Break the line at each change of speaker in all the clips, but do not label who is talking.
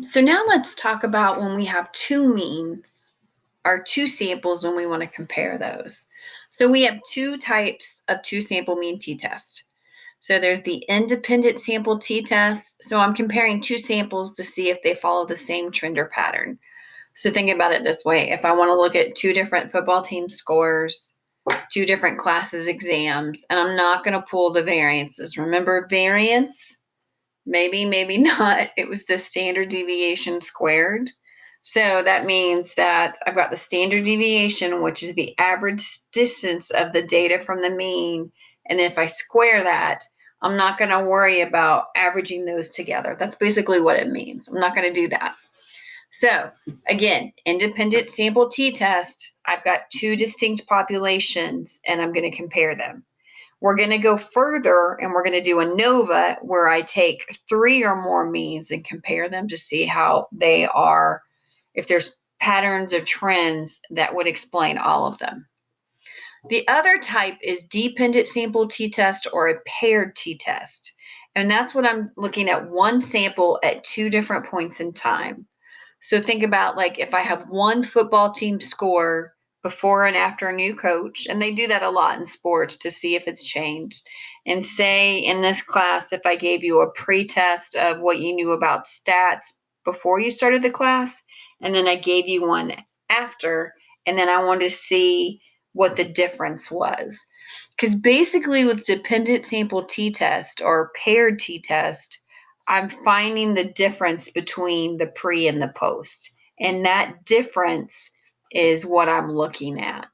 So now let's talk about when we have two means or two samples and we want to compare those. So we have two types of two sample mean t-test. So there's the independent sample t-test. So I'm comparing two samples to see if they follow the same trend or pattern. So think about it this way. If I want to look at two different football team scores, two different classes exams, and I'm not going to pull the variances. Remember variance? Maybe, maybe not. It was the standard deviation squared. So that means that I've got the standard deviation, which is the average distance of the data from the mean. And if I square that, I'm not going to worry about averaging those together. That's basically what it means. I'm not going to do that. So again, independent sample t-test, I've got two distinct populations and I'm going to compare them. We're going to go further and we're going to do a ANOVA where I take three or more means and compare them to see how they are, if there's patterns or trends that would explain all of them. The other type is dependent sample t-test or a paired t-test. And that's what I'm looking at one sample at two different points in time. So think about like if I have one football team score before and after a new coach, and they do that a lot in sports to see if it's changed. And say in this class, if I gave you a pretest of what you knew about stats before you started the class, and then I gave you one after, and then I wanted to see what the difference was. Because basically with dependent sample t-test or paired t-test, I'm finding the difference between the pre and the post. And that difference is what I'm looking at.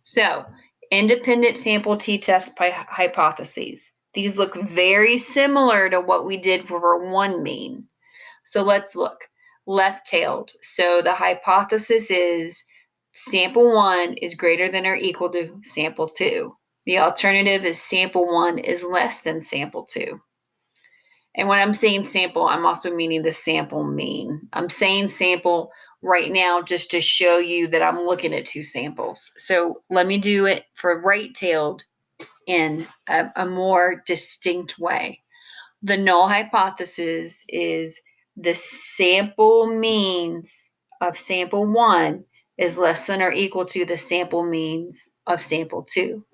So, independent sample t-test hypotheses. These look very similar to what we did for one mean. So let's look. Left-tailed. So the hypothesis is sample 1 is greater than or equal to sample 2. The alternative is sample 1 is less than sample 2. And when I'm saying sample, I'm also meaning the sample mean. I'm saying sample right now just to show you that I'm looking at two samples. So let me do it for right-tailed in a more distinct way. The null hypothesis is the sample means of sample 1 is less than or equal to the sample means of sample 2.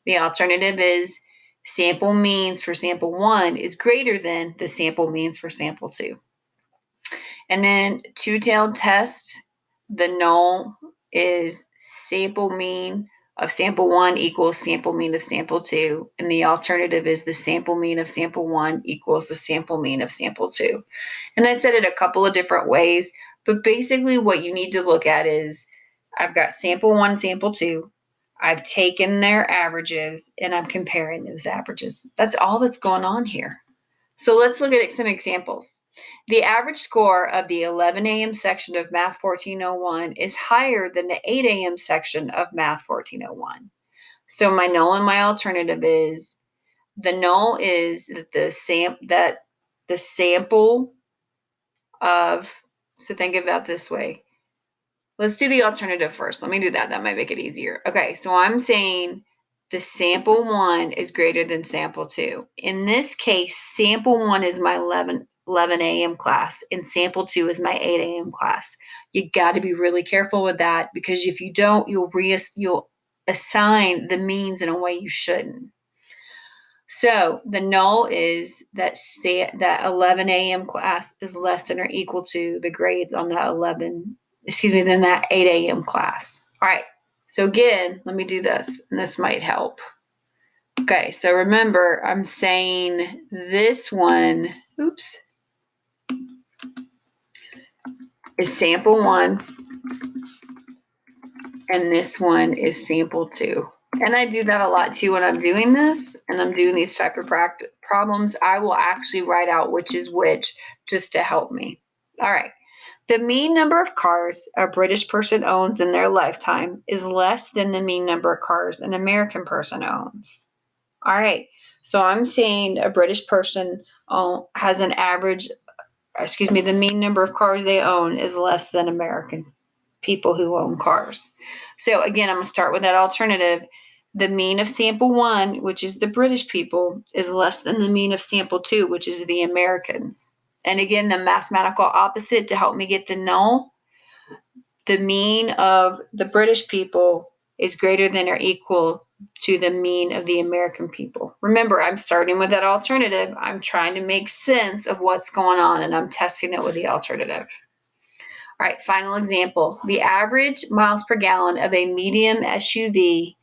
The alternative is sample means for sample 1 is greater than the sample means for sample 2. And then two-tailed test, the null is sample mean of sample 1 equals sample mean of sample 2. And the alternative is the sample mean of sample 1 equals the sample mean of sample 2. And I said it a couple of different ways, but basically what you need to look at is I've got sample 1, sample 2. I've taken their averages and I'm comparing those averages. That's all that's going on here. So let's look at some examples. The average score of the 11 a.m. section of Math 1401 is higher than the 8 a.m. section of Math 1401. So my null and my alternative is the null is that the sample of, so think about this way. Let's do the alternative first. Let me do that. That might make it easier. Okay, so I'm saying the sample 1 is greater than sample 2. In this case, sample 1 is my 11 a.m. class, and sample 2 is my 8 a.m. class. You got to be really careful with that because if you don't, you'll assign the means in a way you shouldn't. So the null is that 11 a.m. class is less than or equal to the grades on that than that 8 a.m. class. All right, so again, let me do this, and this might help. Okay, so remember, I'm saying this one, is sample 1, and this one is sample 2. And I do that a lot too when I'm doing this, and I'm doing these type of problems. I will actually write out which is which just to help me. All right. The mean number of cars a British person owns in their lifetime is less than the mean number of cars an American person owns. All right, so I'm saying a British person has an average, the mean number of cars they own is less than American people who own cars. So again, I'm going to start with that alternative. The mean of sample 1, which is the British people, is less than the mean of sample 2, which is the Americans. And again, the mathematical opposite to help me get the null, the mean of the British people is greater than or equal to the mean of the American people. Remember, I'm starting with that alternative. I'm trying to make sense of what's going on, and I'm testing it with the alternative. All right, final example. The average miles per gallon of a medium SUV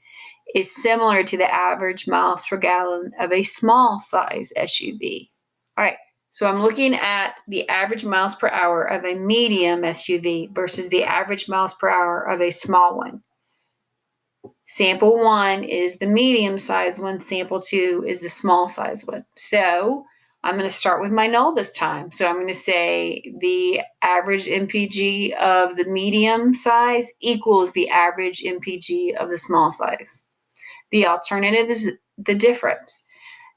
is similar to the average miles per gallon of a small size SUV. All right, so I'm looking at the average miles per hour of a medium SUV versus the average miles per hour of a small one. Sample 1 is the medium size one, sample 2 is the small size one. So I'm going to start with my null this time. So I'm going to say the average MPG of the medium size equals the average MPG of the small size. The alternative is the difference.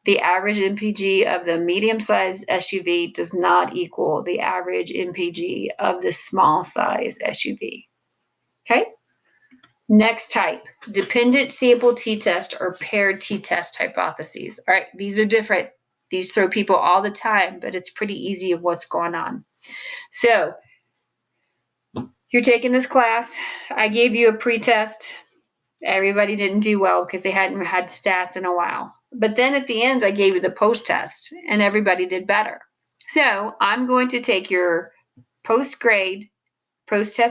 The average MPG of the medium-sized SUV does not equal the average MPG of the small-size SUV. Okay? Next type, dependent sample T-test or paired T-test hypotheses. All right, these are different. These throw people all the time, but it's pretty easy of what's going on. So you're taking this class. I gave you a pretest. Everybody didn't do well because they hadn't had stats in a while. But then at the end, I gave you the post-test, and everybody did better. So I'm going to take your post-test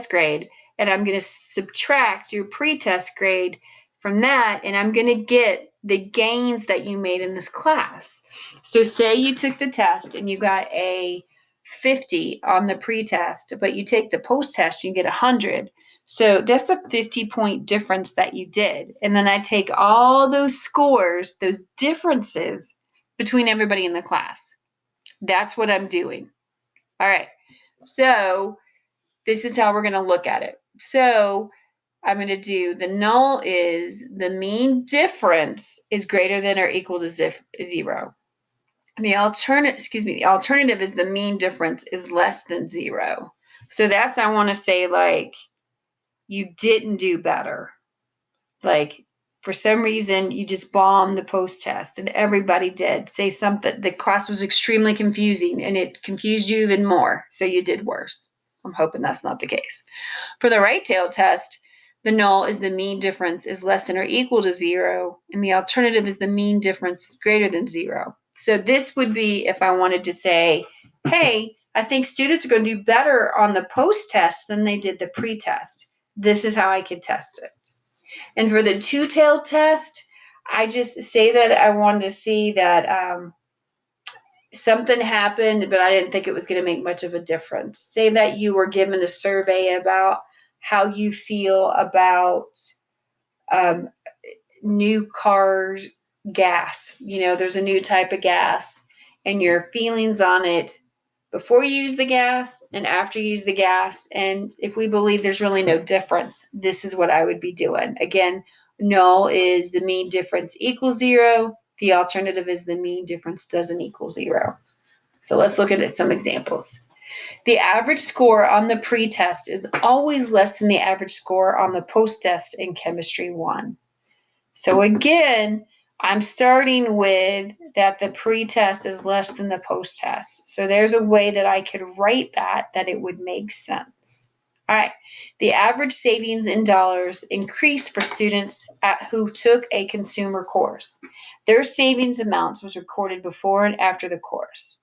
grade, and I'm going to subtract your pre-test grade from that, and I'm going to get the gains that you made in this class. So say you took the test and you got a 50 on the pre-test, but you take the post-test, you get 100. So that's a 50-point difference that you did. And then I take all those scores, those differences between everybody in the class. That's what I'm doing. All right. So this is how we're going to look at it. So I'm going to do the null is the mean difference is greater than or equal to 0. The alternative is the mean difference is less than 0. So that's, I want to say, like, you didn't do better. Like, for some reason, you just bombed the post-test, and everybody did. Say something, the class was extremely confusing, and it confused you even more, so you did worse. I'm hoping that's not the case. For the right-tailed test, the null is the mean difference is less than or equal to 0, and the alternative is the mean difference is greater than 0. So this would be if I wanted to say, hey, I think students are going to do better on the post-test than they did the pre-test. This is how I could test it. And for the two-tailed test, I just say that I wanted to see that something happened, but I didn't think it was going to make much of a difference. Say that you were given a survey about how you feel about new cars gas. There's a new type of gas, and your feelings on it before you use the gas and after you use the gas. And if we believe there's really no difference, this is what I would be doing. Again, null is the mean difference equals 0. The alternative is the mean difference doesn't equal 0. So let's look at some examples. The average score on the pre-test is always less than the average score on the post-test in Chemistry 1. So again, I'm starting with that the pre-test is less than the post-test. So there's a way that I could write that it would make sense. All right. The average savings in dollars increased for students who took a consumer course. Their savings amounts was recorded before and after the course.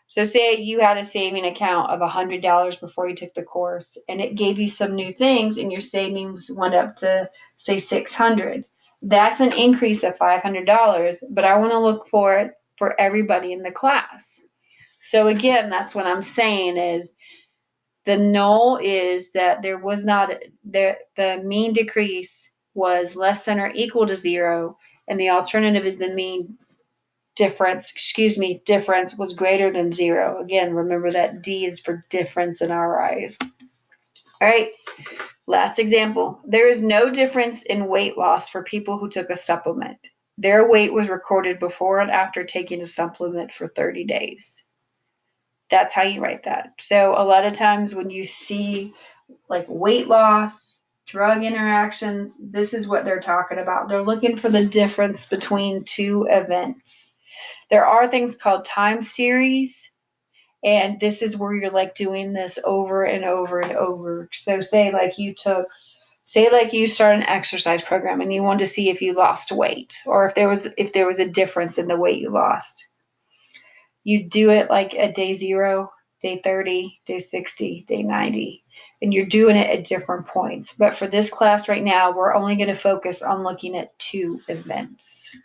So say you had a saving account of $100 before you took the course, and it gave you some new things, and your savings went up to, say, $600. That's an increase of $500, but I want to look for it for everybody in the class. So again, that's what I'm saying is the null is that there was not, the mean decrease was less than or equal to 0, and the alternative is the mean difference was greater than 0. Again, remember that D is for difference in our eyes. All right. Last example, there is no difference in weight loss for people who took a supplement. Their weight was recorded before and after taking a supplement for 30 days. That's how you write that. So a lot of times when you see like weight loss, drug interactions, this is what they're talking about. They're looking for the difference between two events. There are things called time series, And this is where you're like doing this over and over and over. So say like you start an exercise program and you wanted to see if you lost weight or if there was a difference in the weight you lost. You do it like at day 0, day 30, day 60, day 90, and you're doing it at different points. But for this class right now, we're only going to focus on looking at 2 events.